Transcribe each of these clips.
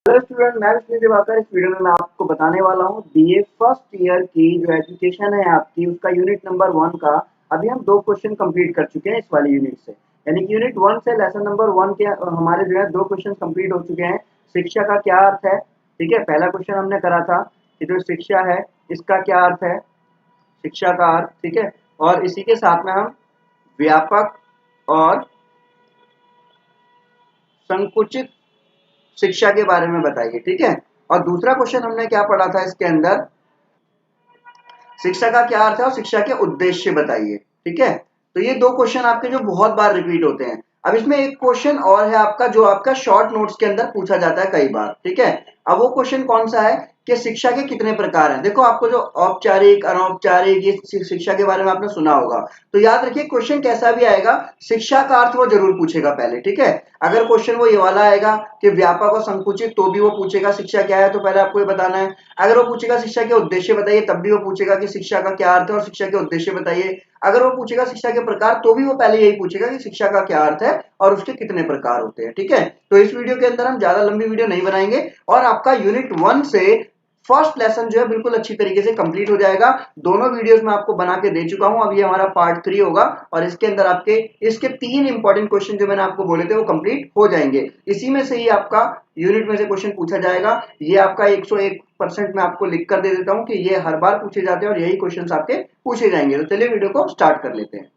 Hello student, मैं विष्णु दिवाकर। इस video में मैं आपको बताने वाला हूँ बीए फर्स्ट ईयर की जो एजुकेशन है आपकी, उसका यूनिट नंबर 1 का। अभी हम 2 क्वेश्चन कंप्लीट कर चुके हैं इस वाली यूनिट से, यानी कि यूनिट 1 से लेसन नंबर 1 के हमारे जो है 2 क्वेश्चन कंप्लीट हो चुके हैं। शिक्षा का क्या अर्थ है, ठीक है। पहला क्वेश्चन हमने करा था कि जो शिक्षा है इसका क्या अर्थ है, शिक्षा का अर्थ, ठीक है। और इसी के साथ में हम व्यापक और संकुचित शिक्षा के बारे में बताइए, ठीक है। और दूसरा क्वेश्चन हमने क्या पढ़ा था इसके अंदर, शिक्षा का क्या अर्थ है और शिक्षा के उद्देश्य बताइए, ठीक है। तो ये 2 क्वेश्चन आपके जो बहुत बार रिपीट होते हैं। अब इसमें एक क्वेश्चन और है आपका, जो आपका शॉर्ट नोट्स के अंदर पूछा जाता है कई बार, ठीक है। अब वो क्वेश्चन कौन सा है कि शिक्षा के कितने प्रकार हैं। देखो, आपको जो औपचारिक, अनौपचारिक, ये शिक्षा के बारे में आपने सुना होगा। तो याद रखिए, क्वेश्चन कैसा भी आएगा, शिक्षा का अर्थ वो जरूर पूछेगा पहले, ठीक है। अगर क्वेश्चन वो ये वाला आएगा कि व्यापक और संकुचित, तो भी वो पूछेगा शिक्षा क्या है, तो पहले आपको ये बताना है। अगर वो पूछेगा शिक्षा के उद्देश्य बताइए, तब भी वो पूछेगा कि शिक्षा का क्या अर्थ है और शिक्षा के उद्देश्य बताइए। अगर वो पूछेगा शिक्षा के प्रकार, तो भी वो पहले यही पूछेगा कि शिक्षा का क्या अर्थ है और उसके कितने प्रकार होते हैं, ठीक है। तो इस वीडियो के अंदर हम ज्यादा लंबी वीडियो नहीं बनाएंगे और आपका यूनिट 1 से फर्स्ट लेसन जो है बिल्कुल अच्छी तरीके से कंप्लीट हो जाएगा। दोनों वीडियोस में आपको बना के दे चुका हूं। अब ये हमारा पार्ट 3 होगा और इसके अंदर आपके इसके 3 इंपॉर्टेंट क्वेश्चन जो मैंने आपको बोले थे वो कंप्लीट हो जाएंगे। इसी में से ही आपका यूनिट में से क्वेश्चन पूछा जाएगा। ये आपका 101% मैं आपको लिख कर दे देता हूं कि ये हर बार पूछे जाते हैं और यही क्वेश्चन आपके पूछे जाएंगे। तो चलिए वीडियो को स्टार्ट कर लेते हैं।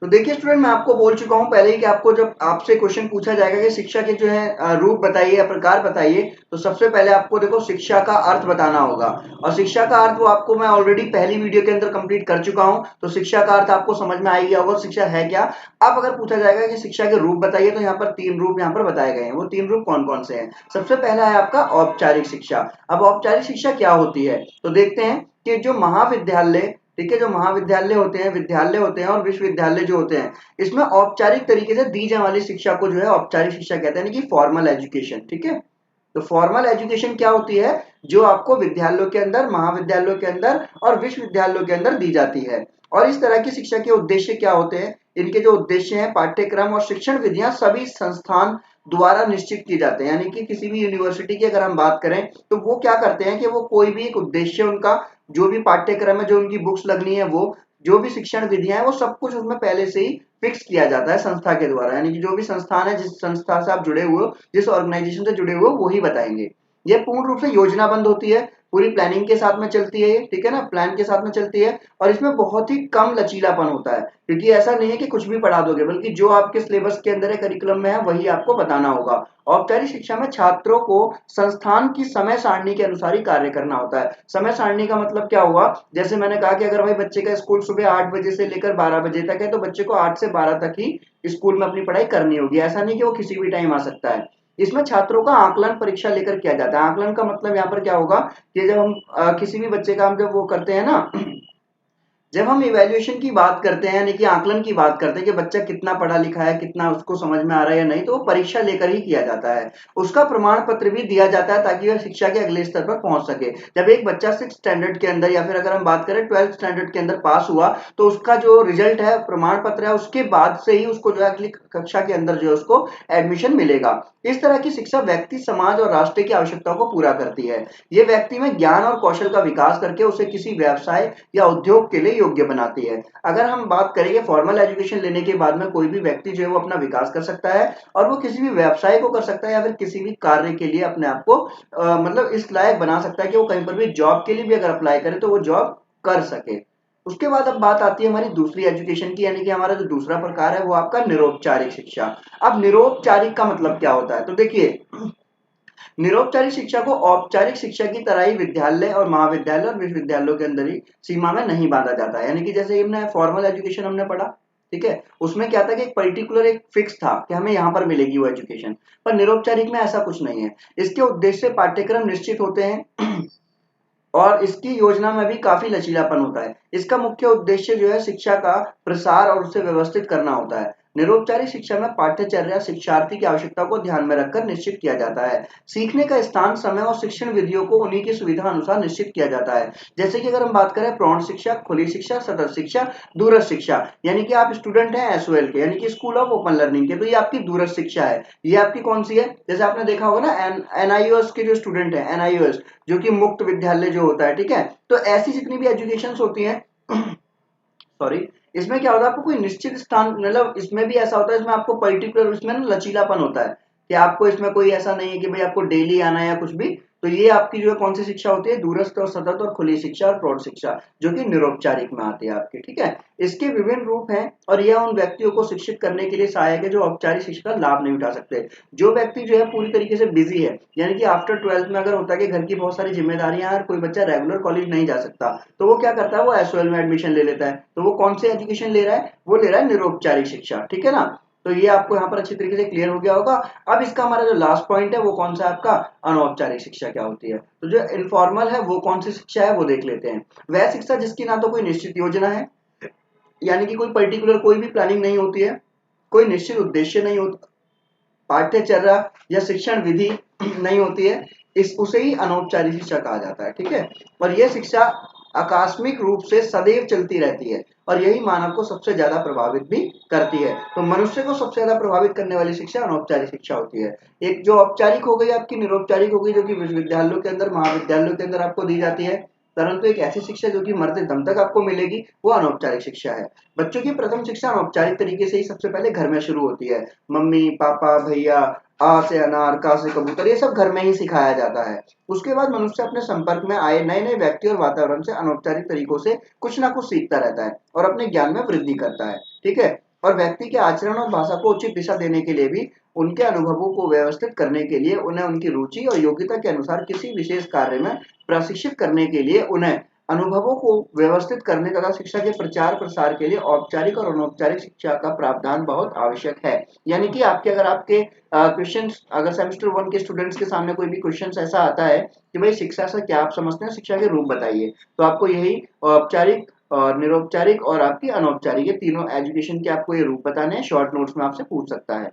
तो देखिए स्टूडेंट, मैं आपको बोल चुका हूं पहले ही कि आपको जब आपसे क्वेश्चन पूछा जाएगा कि शिक्षा के जो है रूप बताइए या प्रकार बताइए, तो सबसे पहले आपको देखो शिक्षा का अर्थ बताना होगा। और शिक्षा का अर्थ वो आपको मैं ऑलरेडी पहली वीडियो के अंदर कंप्लीट कर चुका हूं। तो शिक्षा का अर्थ आपको समझ में आ ही गया होगा शिक्षा है क्या। अब अगर पूछा जाएगा कि शिक्षा के रूप बताइए, तो यहाँ पर 3 रूप यहाँ पर बताए गए हैं। वो 3 रूप कौन कौन से हैं। सबसे पहला है आपका औपचारिक शिक्षा। अब औपचारिक शिक्षा क्या होती है, तो देखते हैं कि जो महाविद्यालय, ठीक है, जो महाविद्यालय होते हैं, विद्यालय होते हैं और विश्वविद्यालय जो होते हैं, इसमें औपचारिक तरीके से दी जाने वाली शिक्षा को जो है औपचारिक शिक्षा कहते हैं, यानी कि फॉर्मल एजुकेशन, ठीक है। तो फॉर्मल एजुकेशन क्या होती है, जो आपको विद्यालयों के अंदर, महाविद्यालयों के अंदर और विश्वविद्यालयों के अंदर दी जाती है। और इस तरह की शिक्षा के उद्देश्य क्या होते हैं, इनके जो उद्देश्य हैं, पाठ्यक्रम और शिक्षण विधियां सभी संस्थान द्वारा निश्चित किए जाते हैं। यानी कि किसी भी यूनिवर्सिटी की अगर हम बात करें, तो वो क्या करते हैं कि वो कोई भी एक उद्देश्य, उनका जो भी पाठ्यक्रम है, जो उनकी बुक्स लगनी है, वो जो भी शिक्षण विधियां हैं, वो सब कुछ उसमें पहले से ही फिक्स किया जाता है संस्था के द्वारा। यानी कि जो भी संस्थान है, जिस संस्था से आप जुड़े हुए हो, जिस ऑर्गेनाइजेशन से जुड़े हुए हो, वो ही बताएंगे। ये पूर्ण रूप से योजनाबद्ध होती है, पूरी प्लानिंग के साथ में चलती है, ठीक है ना, प्लान के साथ में चलती है। और इसमें बहुत ही कम लचीलापन होता है, क्योंकि ऐसा नहीं है कि कुछ भी पढ़ा दोगे, बल्कि जो आपके सिलेबस के अंदर है, करिकुलम में है, वही आपको बताना होगा। औपचारिक शिक्षा में छात्रों को संस्थान की समय सारणी के अनुसार ही कार्य करना होता है। समय सारणी का मतलब क्या हुआ, जैसे मैंने कहा कि अगर भाई बच्चे का स्कूल सुबह 8 बजे से लेकर 12 बजे तक है, तो बच्चे को 8 से 12 तक ही स्कूल में अपनी पढ़ाई करनी होगी। ऐसा नहीं कि वो किसी भी टाइम आ सकता है। इसमें छात्रों का आकलन परीक्षा लेकर किया जाता है। आकलन का मतलब यहाँ पर क्या होगा कि जब हम किसी भी बच्चे का हम जब वो करते हैं ना, जब हम इवैल्यूएशन की बात करते हैं, यानी कि आकलन की बात करते हैं कि बच्चा कितना पढ़ा लिखा है, कितना उसको समझ में आ रहा है या नहीं, तो वो परीक्षा लेकर ही किया जाता है। उसका प्रमाण पत्र भी दिया जाता है ताकि वह शिक्षा के अगले स्तर पर पहुंच सके। जब एक बच्चा 6 स्टैंडर्ड के अंदर, या फिर अगर हम बात करें 12th स्टैंडर्ड के अंदर पास हुआ, तो उसका जो रिजल्ट है, प्रमाण पत्र है, उसके बाद से ही उसको जो है अगली कक्षा के अंदर जो है उसको एडमिशन मिलेगा। इस तरह की शिक्षा व्यक्ति, समाज और राष्ट्र की आवश्यकताओं को पूरा करती है। ये व्यक्ति में ज्ञान और कौशल का विकास करके उसे किसी व्यवसाय या उद्योग के लिए योग्य बनाती है। अगर हम बात करेंगे फॉर्मल एजुकेशन लेने के बाद में कोई भी व्यक्ति जो है वो अपना विकास कर सकता है, और वो किसी भी व्यवसाय को कर सकता है या फिर किसी भी कार्य के लिए अपने आप को मतलब इस लायक बना सकता है कि वो कहीं पर भी जॉब के लिए भी अगर अप्लाई करे तो वो जॉब कर सके। उसके बाद अब बात आती है हमारी दूसरी एजुकेशन की, यानी कि हमारा जो दूसरा प्रकार है वो आपका निरौपचारिक शिक्षा। अब निरौपचारिक का मतलब क्या होता है, तो देखिए, निरौपचारिक शिक्षा को औपचारिक शिक्षा की तरह ही विद्यालय और महाविद्यालय और विश्वविद्यालयों के अंदर ही सीमा में नहीं बांधा जाता है। यानी कि जैसे हमने फॉर्मल एजुकेशन हमने पढ़ा, ठीक है, उसमें क्या था कि एक पर्टिकुलर एक फिक्स था कि हमें यहाँ पर मिलेगी वो एजुकेशन। पर निरौपचारिक में ऐसा कुछ नहीं है। इसके उद्देश्य पाठ्यक्रम निश्चित होते हैं और इसकी योजना में भी काफी लचीलापन होता है। इसका मुख्य उद्देश्य जो है शिक्षा का प्रसार और उसे व्यवस्थित करना होता है। निरौपचारिक शिक्षा में पाठ्यचर्या शिक्षार्थी की आवश्यकता को ध्यान में रखकर निश्चित किया जाता है। सीखने का स्थान, समय और शिक्षण विधियों को उन्हीं की सुविधा अनुसार निश्चित किया जाता है। जैसे कि अगर हम बात करें प्रौढ़ शिक्षा, खुली शिक्षा, सतत शिक्षा, दूरस्थ शिक्षा, यानी कि आप स्टूडेंट हैं एसओएल के, यानी कि स्कूल ऑफ ओपन लर्निंग के, तो ये आपकी दूरस्थ शिक्षा है। ये आपकी कौन सी है? जैसे आपने देखा होगा ना एनआईओएस के जो स्टूडेंट है, एनआईओएस जो कि मुक्त विद्यालय जो होता है, ठीक है। तो ऐसी जितनी भी एजुकेशन होती है सॉरी, इसमें क्या होता है, आपको कोई निश्चित स्थान, मतलब इसमें भी ऐसा होता है, इसमें आपको पर्टिकुलर, इसमें ना लचीलापन होता है कि आपको इसमें कोई ऐसा नहीं है कि भाई आपको डेली आना है या कुछ भी। तो ये आपकी जो है कौन सी शिक्षा होती है? दूरस्थ और सतत और खुली शिक्षा और प्रौढ़ शिक्षा, जो कि निरौपचारिक में आती है आपकी, ठीक है। इसके विभिन्न रूप हैं और यह उन व्यक्तियों को शिक्षित करने के लिए सहायक है जो औपचारिक शिक्षा का लाभ नहीं उठा सकते। जो व्यक्ति जो है पूरी तरीके से बिजी है, यानी कि आफ्टर 12th में अगर होता है कि घर की बहुत सारी जिम्मेदारियां हैं और कोई बच्चा रेगुलर कॉलेज नहीं जा सकता, तो वो क्या करता है? वो एसओएल में एडमिशन ले लेता है। तो वो कौन सी एजुकेशन ले रहा है? वो ले रहा है निरौपचारिक शिक्षा, ठीक है ना। तो ये आपको यहाँ पर अच्छी तरीके से क्लियर हो गया होगा। अब इसका हमारा जो लास्ट पॉइंट है वो कौन सा है आपका? अनौपचारिक शिक्षा क्या होती है। तो जो इनफॉर्मल है वो कौन सी शिक्षा है वो देख लेते हैं। वह शिक्षा जिसकी ना तो कोई निश्चित योजना है, यानी कि कोई पर्टिकुलर कोई भी प्लानिंग नहीं होती है, कोई निश्चित उद्देश्य नहीं होता, पाठ्यचर्या या शिक्षण विधि नहीं होती है, इस उसे ही अनौपचारिक शिक्षा कहा जाता है, ठीक है। और यह शिक्षा आकस्मिक रूप से सदैव चलती रहती है और यही मानव को सबसे ज्यादा प्रभावित भी करती है। तो मनुष्य को सबसे ज्यादा प्रभावित करने वाली शिक्षा अनौपचारिक शिक्षा होती है। एक जो औपचारिक हो गई आपकी, निरौपचारिक हो गई, जो कि विश्वविद्यालयों के अंदर, महाविद्यालयों के अंदर आपको दी जाती है। परंतु एक ऐसी शिक्षा जो कि मरते दम तक आपको मिलेगी, वो अनौपचारिक शिक्षा है। बच्चों की प्रथम शिक्षा अनौपचारिक तरीके से ही सबसे पहले घर में शुरू होती है। मम्मी पापा भैया, आ से अनार, का से कबूतर, ये सब घर में ही सिखाया जाता है। उसके बाद मनुष्य अपने संपर्क में आए नए नए व्यक्ति और वातावरण से अनौपचारिक तरीकों से कुछ ना कुछ सीखता रहता है और अपने ज्ञान में वृद्धि करता है, ठीक है। और व्यक्ति के आचरण और भाषा को उचित दिशा देने के लिए भी, उनके अनुभवों को व्यवस्थित करने के लिए, उन्हें उनकी रुचि और योग्यता के अनुसार किसी विशेष कार्य में प्रशिक्षित करने के लिए, उन्हें अनुभवों को व्यवस्थित करने तथा शिक्षा के प्रचार प्रसार के लिए औपचारिक और अनौपचारिक शिक्षा का प्रावधान बहुत आवश्यक है। यानी कि आपके अगर आपके क्वेश्चन, अगर सेमेस्टर 1 के स्टूडेंट्स के सामने कोई भी क्वेश्चन ऐसा आता है कि भाई शिक्षा से क्या आप समझते हैं, शिक्षा के रूप बताइए, तो आपको यही औपचारिक और निरौपचारिक और आपकी अनौपचारिक, ये तीनों एजुकेशन के आपको ये रूप बताने हैं। शॉर्ट नोट्स में आपसे पूछ सकता है।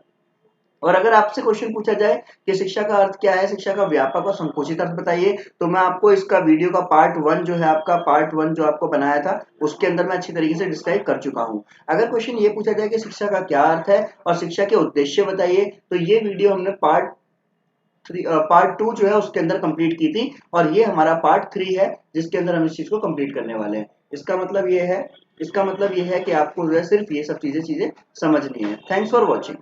और अगर आपसे क्वेश्चन पूछा जाए कि शिक्षा का अर्थ क्या है, शिक्षा का व्यापक और संकुचित अर्थ बताइए, तो मैं आपको इसका वीडियो का पार्ट 1 जो है आपका, पार्ट 1 जो आपको बनाया था, उसके अंदर मैं अच्छी तरीके से डिस्क्राइब कर चुका हूं। अगर क्वेश्चन ये पूछा जाए कि शिक्षा का क्या अर्थ है और शिक्षा के उद्देश्य बताइए, तो ये वीडियो हमने पार्ट 2 जो है उसके अंदर कंप्लीट की थी और ये हमारा पार्ट 3 है जिसके अंदर हम इस चीज को कंप्लीट करने वाले हैं। इसका मतलब ये है कि आपको जो है सिर्फ ये सब चीजें समझनी है। Thanks for watching.